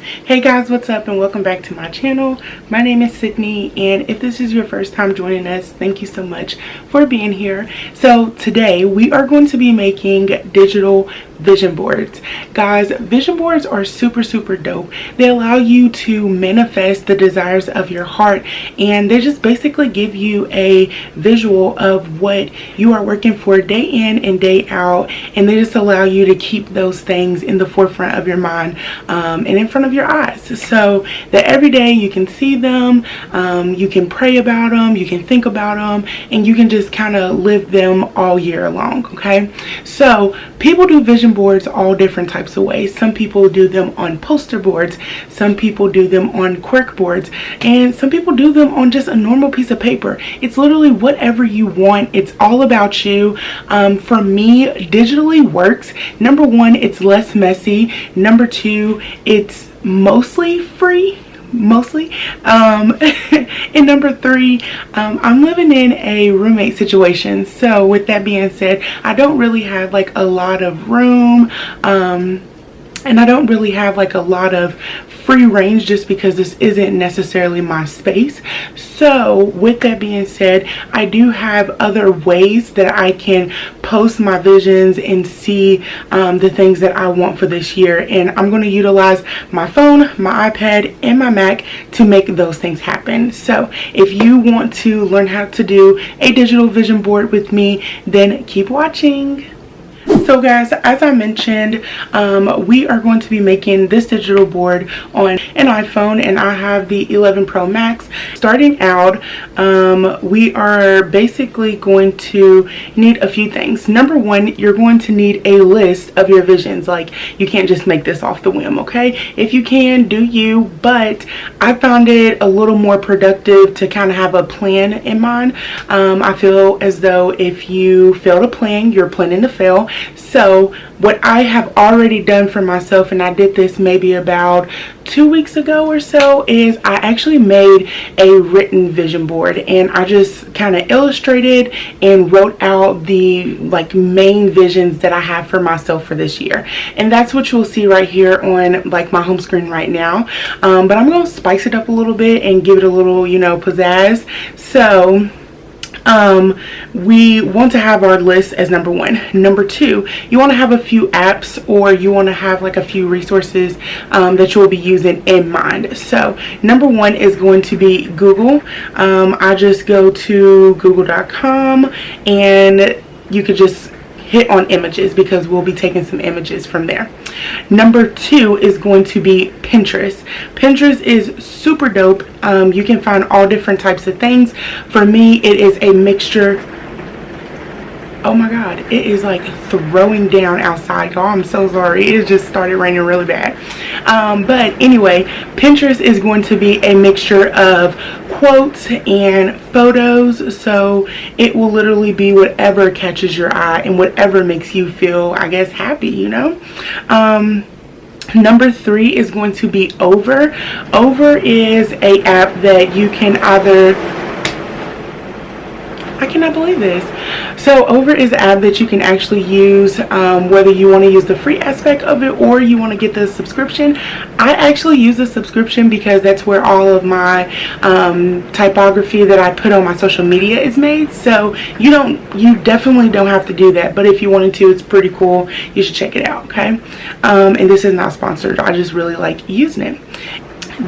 Hey guys, what's up and welcome back to my channel. My name is Sydney, and if this is your first time joining us, thank you so much for being here. So today we are going to be making digital vision boards. Guys, vision boards are super dope. They allow you to manifest the desires of your heart, and they just basically give you a visual of what you are working for day in and day out, and they just allow you to keep those things in the forefront of your mind and in front of your eyes, so that every day you can see them, you can pray about them, you can think about them, and you can just kind of live them all year long. Okay, so people do vision boards all different types of ways. Some people do them on poster boards, some people do them on cork boards, and some people do them on just a normal piece of paper. It's literally whatever you want. It's all about you. For me, digitally works. Number one, it's less messy. Number two, it's mostly free. And number three, I'm living in a roommate situation, so with that being said, I don't really have like a lot of room, and I don't really have like a lot of free range just because this isn't necessarily my space. So with that being said, I do have other ways that I can post my visions and see the things that I want for this year, and I'm going to utilize my phone, my iPad, and my Mac to make those things happen. So if you want to learn how to do a digital vision board with me, then keep watching. So guys, as I mentioned, we are going to be making this digital board on an iPhone, and I have the 11 Pro Max. Starting out, we are basically going to need a few things. Number one, you're going to need a list of your visions. Like, you can't just make this off the whim, okay? If you can, do you, but I found it a little more productive to kind of have a plan in mind. I feel as though if you fail to plan, you're planning to fail. So what I have already done for myself, and I did this maybe about 2 weeks ago or so, is I actually made a written vision board, and I just kind of illustrated and wrote out the main visions that I have for myself for this year. And that's what you'll see right here on like my home screen right now. But I'm going to spice it up a little bit and give it a little, pizzazz. So we want to have our list as number one. Number two, you want to have a few apps, or you want to have like a few resources that you will be using in mind. So number one is going to be Google. I just go to google.com, and you could just hit on images because we'll be taking some images from there. Number two is going to be Pinterest. Pinterest is super dope. You can find all different types of things. For me, it is a mixture. Oh my god, it is like throwing down outside, y'all. I'm so sorry, it just started raining really bad. But anyway, Pinterest is going to be a mixture of quotes and photos, so it will literally be whatever catches your eye and whatever makes you feel, I guess, happy, Number three is going to be Over. Over is a app that you can either, I cannot believe this. So Over is an app that you can actually use whether you want to use the free aspect of it or you want to get the subscription. I actually use the subscription because that's where all of my typography that I put on my social media is made. So you definitely don't have to do that, but if you wanted to, it's pretty cool. You should check it out, okay? And this is not sponsored. I just really like using it.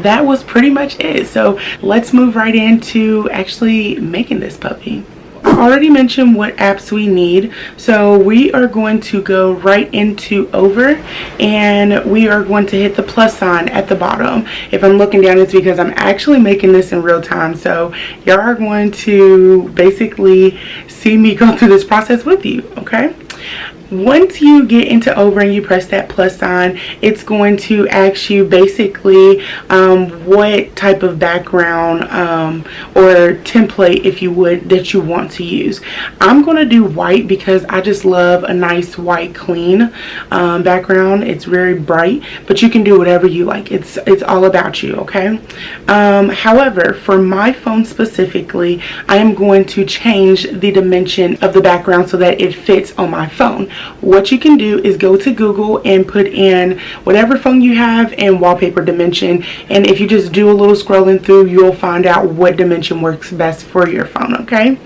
That was pretty much it. So let's move right into actually making this puppy. I already mentioned what apps we need, so we are going to go right into Over, and we are going to hit the plus sign at the bottom. If I'm looking down, it's because I'm actually making this in real time, so y'all are going to basically see me go through this process with you, okay? Once you get into Over and you press that plus sign, it's going to ask you basically what type of background or template, if you would, that you want to use. I'm going to do white because I just love a nice white clean background. It's very bright, but you can do whatever you like. It's all about you, okay? However, for my phone specifically, I am going to change the dimension of the background so that it fits on my phone. what you can do is go to Google and put in whatever phone you have and wallpaper dimension, and if you just do a little scrolling through, you'll find out what dimension works best for your phone. Okay,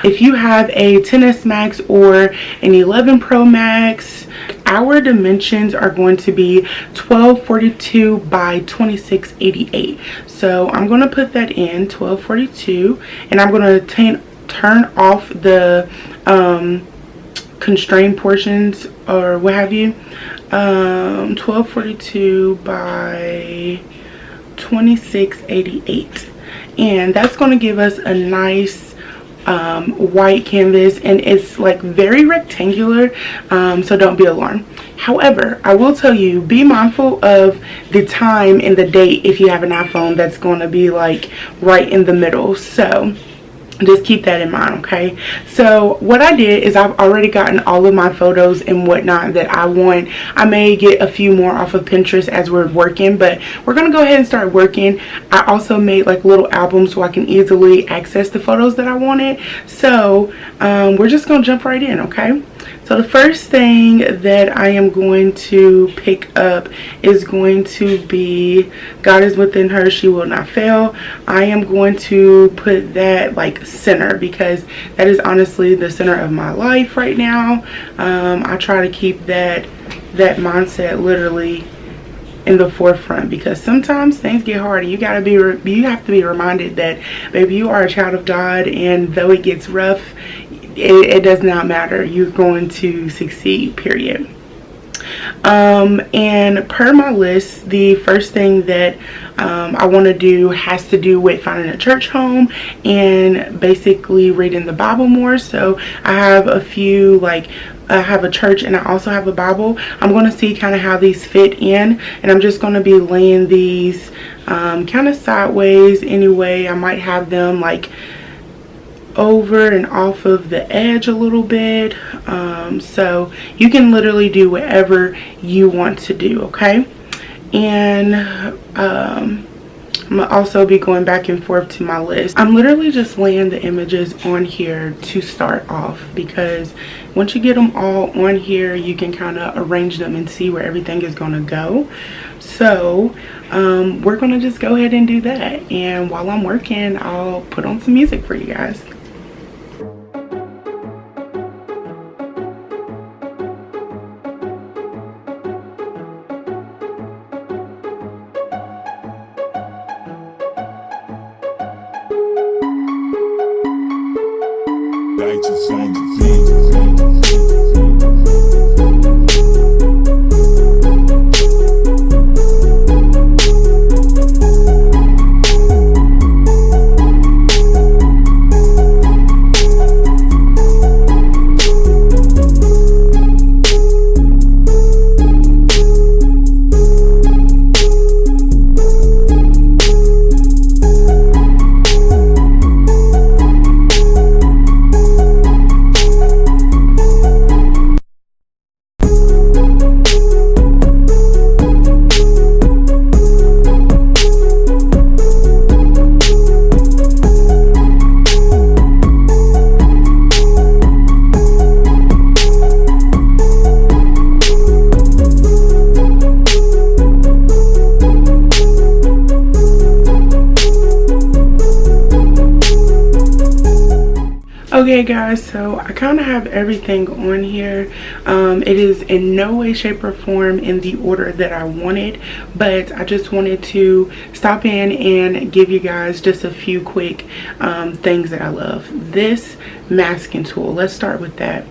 if you have a XS Max or an 11 Pro Max, our dimensions are going to be 1242 by 2688. So I'm going to put that in 1242, and I'm going to turn off the constrained portions or what have you. 1242 by 2688, and that's going to give us a nice white canvas, and it's like very rectangular, so don't be alarmed. However, I will tell you, be mindful of the time and the date if you have an iPhone. That's going to be like right in the middle, so just keep that in mind. Okay, so what I did is I've already gotten all of my photos and whatnot that I want. I may get a few more off of Pinterest as we're working, but we're gonna go ahead and start working. I also made like little albums so I can easily access the photos that I wanted. So we're just gonna jump right in. Okay, so the first thing that I am going to pick up is going to be God is within her, she will not fail. I am going to put that like center because that is honestly the center of my life right now. I try to keep that mindset literally in the forefront, because sometimes things get hard and you have to be reminded that, baby, you are a child of God, and though it gets rough, it does not matter. You're going to succeed, period. And per my list, the first thing that I want to do has to do with finding a church home and basically reading the Bible more. So I have a few, like I have a church and I also have a Bible. I'm going to see kind of how these fit in, and I'm just going to be laying these kind of sideways anyway. I might have them like over and off of the edge a little bit, so you can literally do whatever you want to do. Okay, and I'm gonna also be going back and forth to my list. I'm literally just laying the images on here to start off, because once you get them all on here, you can kind of arrange them and see where everything is going to go. So we're going to just go ahead and do that, and while I'm working, I'll put on some music for you guys. Okay guys, so I kind of have everything on here. It is in no way, shape, or form in the order that I wanted, but I just wanted to stop in and give you guys just a few quick things that I love. This masking tool, let's start with that.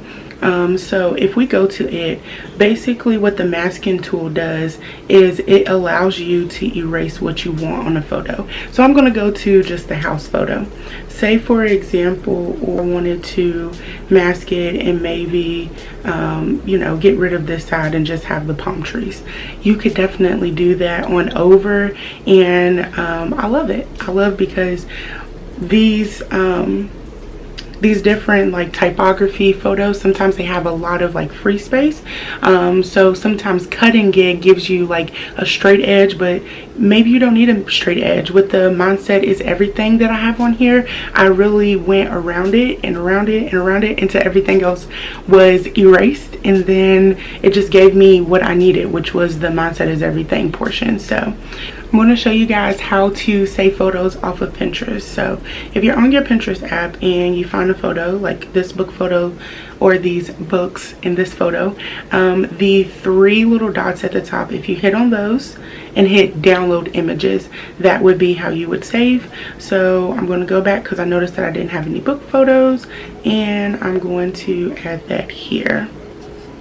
So if we go to it, basically what the masking tool does is it allows you to erase what you want on a photo. So I'm going to go to just the house photo. Say for example, I wanted to mask it and maybe you know, get rid of this side and just have the palm trees. You could definitely do that on over, and I love it. I love because these different like typography photos, sometimes they have a lot of like free space, so sometimes cutting it gives you like a straight edge, but maybe you don't need a straight edge. With the mindset is everything that I have on here, I really went around it and around it and around it until everything else was erased, and then it just gave me what I needed, which was the mindset is everything portion. So I'm going to show you guys how to save photos off of Pinterest. So if you're on your Pinterest app and you find a photo like this book photo or these books in this photo, the 3 little dots at the top, if you hit on those and hit download images, that would be how you would save. So I'm going to go back because I noticed that I didn't have any book photos, and I'm going to add that here.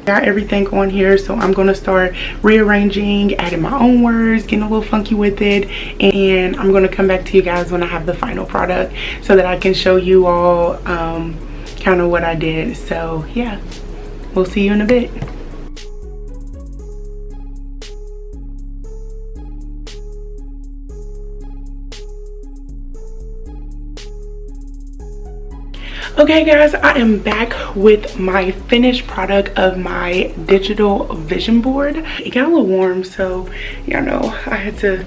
Got everything on here, so I'm going to start rearranging, adding my own words, getting a little funky with it, and I'm going to come back to you guys when I have the final product so that I can show you all kind of what I did. So yeah, we'll see you in a bit. Okay guys, I am back with my finished product of my digital vision board. It got a little warm, so you know I had to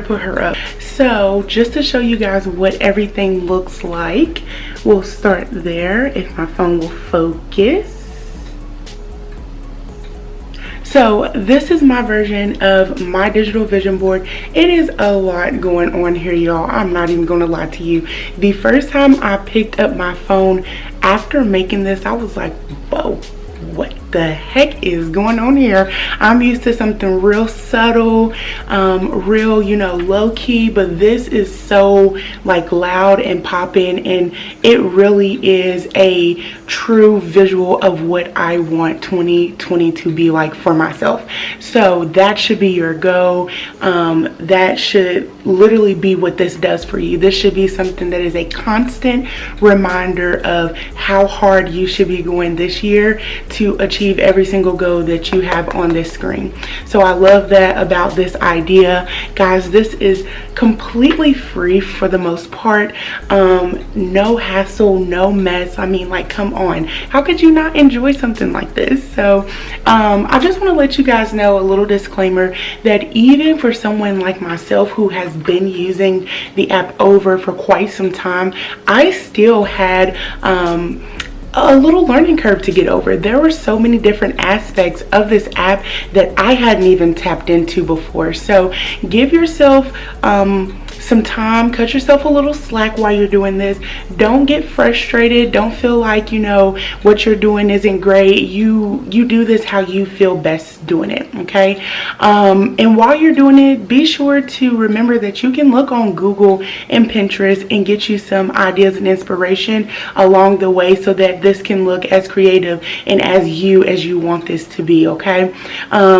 put her up. So just to show you guys what everything looks like, we'll start there if my phone will focus. So this is my version of my digital vision board. It is a lot going on here, y'all. I'm not even gonna lie to you. The first time I picked up my phone after making this, I was like, whoa, what the heck is going on here? I'm used to something real subtle, real, you know, low-key, but this is so like loud and popping, and it really is a true visual of what I want 2020 to be like for myself. So that should be your go. That should literally be what this does for you. This should be something that is a constant reminder of how hard you should be going this year to achieve every single goal that you have on this screen. So I love that about this idea. Guys, this is completely free for the most part. No hassle, no mess. I mean, like, come on, how could you not enjoy something like this? So I just want to let you guys know, a little disclaimer, that even for someone like myself who has been using the app over for quite some time, I still had a little learning curve to get over. There were so many different aspects of this app that I hadn't even tapped into before. So give yourself some time, cut yourself a little slack while you're doing this. Don't get frustrated. Don't feel like, you know, what you're doing isn't great. You do this how you feel best doing it, okay? And while you're doing it, be sure to remember that you can look on Google and Pinterest and get you some ideas and inspiration along the way so that this can look as creative and as you want this to be, okay?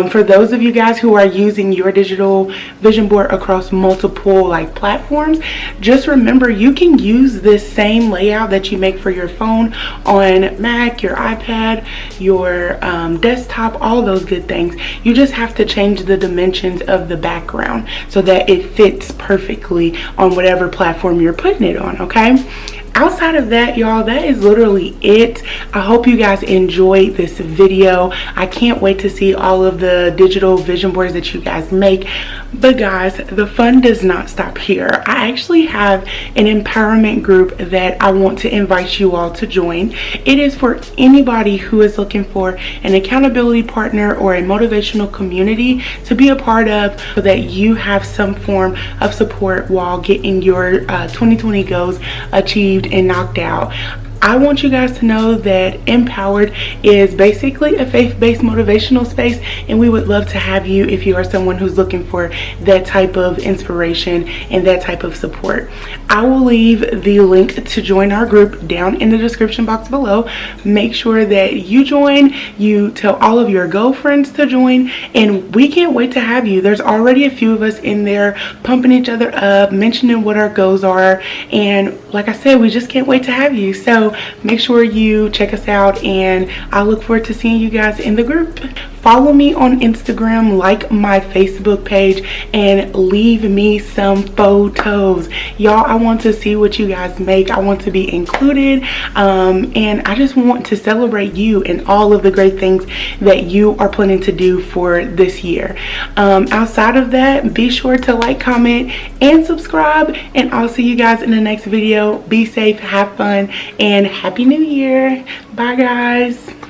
For those of you guys who are using your digital vision board across multiple like platforms, just remember you can use this same layout that you make for your phone on Mac, your iPad, your desktop, all those good things. You just have to change the dimensions of the background so that it fits perfectly on whatever platform you're putting it on, okay? Outside of that, y'all, that is literally it. I hope you guys enjoyed this video. I can't wait to see all of the digital vision boards that you guys make. But guys, the fun does not stop here. I actually have an empowerment group that I want to invite you all to join. It is for anybody who is looking for an accountability partner or a motivational community to be a part of, so that you have some form of support while getting your 2020 goals achieved and knocked out. I want you guys to know that Empowered is basically a faith-based motivational space, and we would love to have you if you are someone who's looking for that type of inspiration and that type of support. I will leave the link to join our group down in the description box below. Make sure that you join, you tell all of your girlfriends to join, and we can't wait to have you. There's already a few of us in there pumping each other up, mentioning what our goals are, and like I said, we just can't wait to have you. So make sure you check us out, and I look forward to seeing you guys in the group. follow me on Instagram, like my Facebook page, and leave me some photos. Y'all, I want to see what you guys make. I want to be included, and I just want to celebrate you and all of the great things that you are planning to do for this year. Outside of that, be sure to like, comment, and subscribe, and I'll see you guys in the next video. Be safe, have fun, and Happy New Year. Bye guys.